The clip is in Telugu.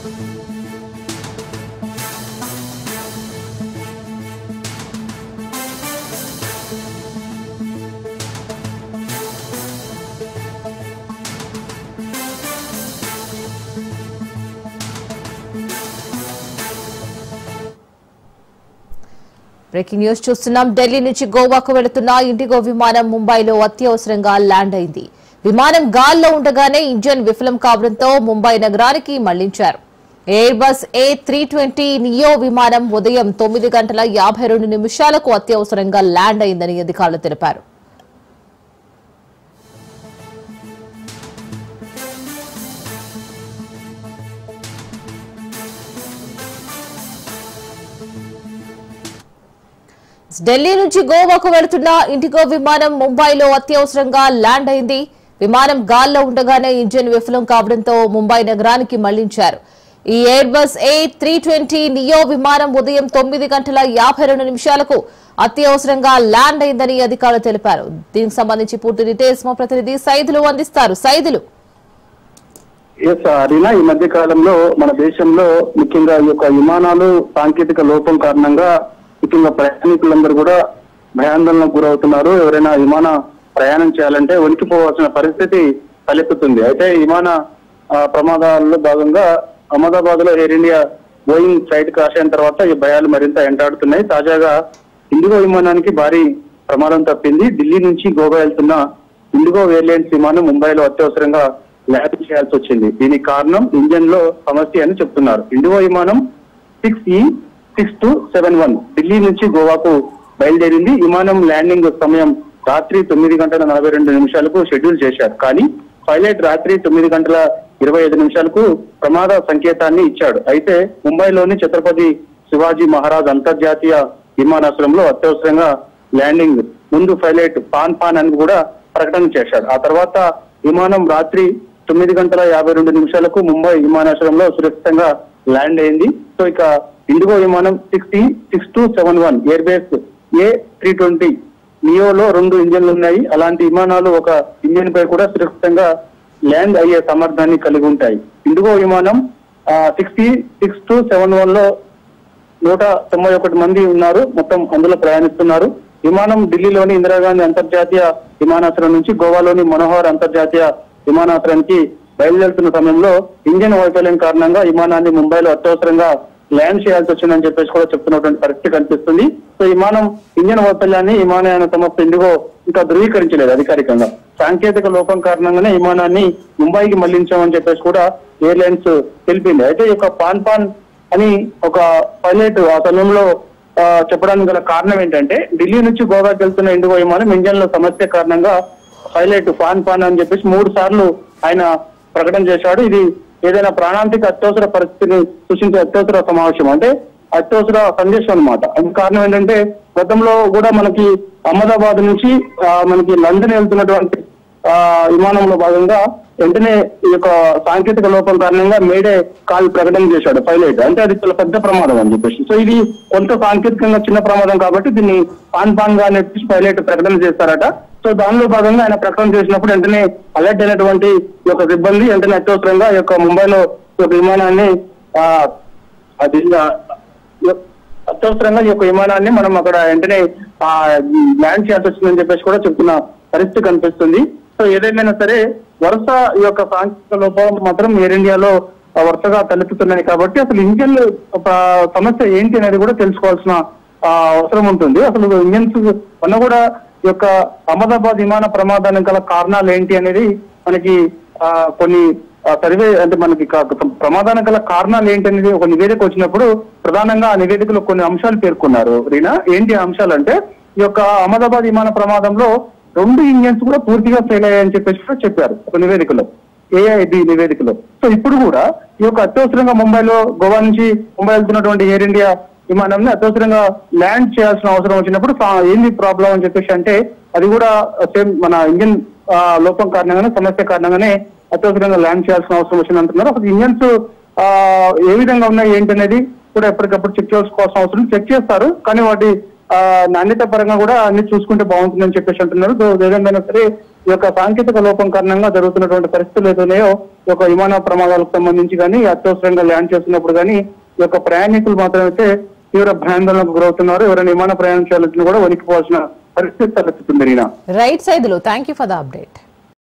బ్రేకింగ్ న్యూస్ చూస్తున్నాం. ఢిల్లీ నుంచి గోవాకు వెళుతున్న ఇండిగో విమానం ముంబైలో అత్యవసరంగా ల్యాండ్ అయింది. విమానం గాల్లో ఉండగానే ఇంజిన్ విఫలం కావడంతో ముంబై నగరానికి మళ్లించారు. ఎయిర్ బస్ A320 నియో విమానం ఉదయం 9:52 అత్యవసరంగా ల్యాండ్ అయిందని అధికారులు తెలిపారు. ఢిల్లీ నుంచి గోవాకు వెళుతున్న ఇండిగో విమానం ముంబైలో అత్యవసరంగా ల్యాండ్ అయింది. విమానం గాల్లో ఉండగానే ఇంజిన్ విఫలం కావడంతో ముంబై నగరానికి మళ్లించారు. ఈ ఎయిర్ బస్ A320 నియో విమానం ఉదయం 9:52 అత్యవసరంగా ల్యాండ్ అయిందని అధికారులు తెలిపారు. దీనికి సంబంధించి పూర్తి డీటెయిల్స్ మా ప్రతినిధి సైదులు అందిస్తారు. సైదులు ఈ మధ్య కాలంలో మన దేశంలో ముఖ్యంగా ఈ యొక్క విమానాలు సాంకేతిక లోపం కారణంగా ముఖ్యంగా ప్రయాణికులందరూ కూడా భయాందోళనకు గురవుతున్నారు. ఎవరైనా విమాన ప్రయాణం చేయాలంటే వణికిపోవాల్సిన పరిస్థితి తలెత్తుతుంది. అయితే విమాన ప్రమాదాల్లో భాగంగా అహ్మదాబాద్ లో air India Boeing flight crash అయిన తర్వాత ఈ భయాలు మరింత ఎంటాడుతున్నాయి. తాజాగా ఇండిగో విమానానికి భారీ ప్రమాదం తప్పింది. ఢిల్లీ నుంచి గోవా వెళ్తున్న ఇండిగో ఎయిర్లైన్స్ విమానం ముంబైలో అత్యవసరంగా ల్యాండ్ చేయాల్సి వచ్చింది. దీనికి కారణం ఇంజన్ లో సమస్య అని చెప్తున్నారు. ఇండిగో విమానం 6E6271 ఢిల్లీ నుంచి గోవాకు బయలుదేరింది. విమానం ల్యాండింగ్ సమయం రాత్రి 9:42 షెడ్యూల్ చేశారు. కానీ పైలట్ రాత్రి 9:25 ప్రమాద సంకేతాన్ని ఇచ్చాడు. అయితే ముంబైలోని ఛత్రపతి శివాజీ మహారాజ్ అంతర్జాతీయ విమానాశ్రయంలో అత్యవసరంగా ల్యాండింగ్ ముందు పైలట్ పాన్ అని కూడా ప్రకటన చేశాడు. ఆ తర్వాత విమానం రాత్రి 9:52 ముంబై విమానాశ్రయంలో సురక్షితంగా ల్యాండ్ అయింది. సో ఇక ఇండిగో విమానం 6E6271 ఎయిర్ బేస్ A320 నియోలో 2 ఇంజన్లు ఉన్నాయి. అలాంటి విమానాలు ఒక ఇంజన్ పై కూడా సురక్షితంగా ల్యాండ్ అయ్యే సామర్థ్యాన్ని కలిగి ఉంటాయి. ఇండిగో విమానం 6E6271 లో 191 మంది ఉన్నారు. మొత్తం అందులో ప్రయాణిస్తున్నారు. విమానం ఢిల్లీలోని ఇందిరాగాంధీ అంతర్జాతీయ విమానాశ్రయం నుంచి గోవాలోని మనోహర్ అంతర్జాతీయ విమానాశ్రయానికి బయలుదేరుతున్న సమయంలో ఇంజన్ వైఫల్యం కారణంగా విమానాన్ని ముంబైలో అత్యవసరంగా ల్యాండ్ చేయాల్సి వచ్చిందని చెప్పేసి కూడా చెప్తున్నటువంటి పరిస్థితి కనిపిస్తుంది. సో విమానం ఇంజన్ వైఫల్యాన్ని విమానయాన సంస్థ ఇండిగో ఇంకా ధృవీకరించలేదు అధికారికంగా. సాంకేతిక లోపం కారణంగానే విమానాన్ని ముంబైకి మళ్లించామని చెప్పేసి కూడా ఎయిర్లైన్స్ తెలిపింది. అయితే ఈ యొక్క పాన్ అని ఒక పైలట్ ఆ సమయంలో చెప్పడానికి గల కారణం ఏంటంటే ఢిల్లీ నుంచి గోవాకి వెళ్తున్న ఇండిగో విమానం ఇంజన్ లో సమస్య కారణంగా పైలట్ పాన్ అని చెప్పేసి 3 సార్లు ఆయన ప్రకటన చేశాడు. ఇది ఏదైనా ప్రాణాంతిక అత్యవసర పరిస్థితిని సూచించే అత్యవసర సమావేశం, అంటే అత్యవసర సందేశం అనమాట. అందుకు కారణం ఏంటంటే గతంలో కూడా మనకి అహ్మదాబాద్ నుంచి మనకి లండన్ వెళ్తున్నటువంటి విమానంలో భాగంగా వెంటనే ఈ యొక్క సాంకేతిక లోపం కారణంగా మేడే కాల్ ప్రకటన చేశాడు పైలట్. అంటే అది చాలా పెద్ద ప్రమాదం అని చెప్పేసి. సో ఇది కొంత సాంకేతికంగా చిన్న ప్రమాదం కాబట్టి దీన్ని పాన్ గా చెప్పేసి పైలట్ ప్రకటన చేస్తారట. సో దానిలో భాగంగా ఆయన ప్రకటన చేసినప్పుడు వెంటనే అలర్ట్ అయినటువంటి ఈ యొక్క సిబ్బంది వెంటనే అత్యవసరంగా ఈ యొక్క ముంబైలో ఈ యొక్క విమానాన్ని అత్యవసరంగా ఈ యొక్క విమానాన్ని మనం అక్కడ వెంటనే ల్యాండ్ చేయాల్సి వచ్చిందని చెప్పేసి కూడా చెప్తున్న పరిస్థితి కనిపిస్తుంది. సో ఏదేమైనా సరే వరుస ఈ యొక్క సాంకేతిక లోపం మాత్రం ఎయిర్ ఇండియాలో వరుసగా తలెత్తుతున్నాయి కాబట్టి అసలు ఇంజన్ సమస్య ఏంటి అనేది కూడా తెలుసుకోవాల్సిన అవసరం ఉంటుంది. అసలు ఇంజన్స్ వల్ల కూడా ఈ యొక్క అహ్మదాబాద్ విమాన ప్రమాదానికి గల కారణాలు ఏంటి అనేది మనకి కొన్ని సర్వే అంటే మనకి ప్రమాదానికి గల కారణాలు ఏంటి అనేది ఒక నివేదిక వచ్చినప్పుడు ప్రధానంగా ఆ నివేదికలో కొన్ని అంశాలు పేర్కొన్నారు. రీనా, ఏంటి అంశాలు అంటే ఈ యొక్క అహ్మదాబాద్ విమాన ప్రమాదంలో 2 ఇంజన్స్ కూడా పూర్తిగా ఫెయిల్ అయ్యాయని చెప్పేసి కూడా చెప్పారు ఒక నివేదికలో, AIB నివేదికలో. సో ఇప్పుడు కూడా ఈ యొక్క అత్యవసరంగా గోవా నుంచి ముంబై వెళ్తున్నటువంటి ఎయిర్ ఇండియా విమానాన్ని అత్యవసరంగా ల్యాండ్ చేయాల్సిన అవసరం వచ్చినప్పుడు ఏంది ప్రాబ్లం అని చెప్పేసి అంటే అది కూడా సేమ్ మన ఇంజన్ లోపం కారణంగానే సమస్య కారణంగానే అత్యవసరంగా ల్యాండ్ చేయాల్సిన అవసరం వచ్చింది అంటున్నారు. అసలు ఇంజన్స్ ఏ విధంగా ఉన్నాయి ఏంటి అనేది కూడా ఎప్పటికప్పుడు చెక్ చేసుకోవాల్సిన అవసరం, చెక్ చేస్తారు కానీ వాటి నాణ్యత పరంగా కూడా అన్ని చూసుకుంటే బాగుంటుందని చెప్పేసి అంటున్నారు. ఏదైనా సరే ఈ యొక్క సాంకేతిక లోపం కారణంగా జరుగుతున్నటువంటి పరిస్థితులు ఏదైనాయో ఈ యొక్క విమాన ప్రమాదాలకు సంబంధించి కానీ అత్యవసరంగా ల్యాండ్ చేస్తున్నప్పుడు కానీ ఈ యొక్క ప్రయాణికులు మాత్రమైతే తీవ్ర భయాందోళనకు గురవుతున్నారు. ఎవరైనా విమాన ప్రయాణం చేయాలని కూడా వణికిపోవాల్సిన పరిస్థితి తలెత్తుతుంది. Right Saidulu, thank you for the update.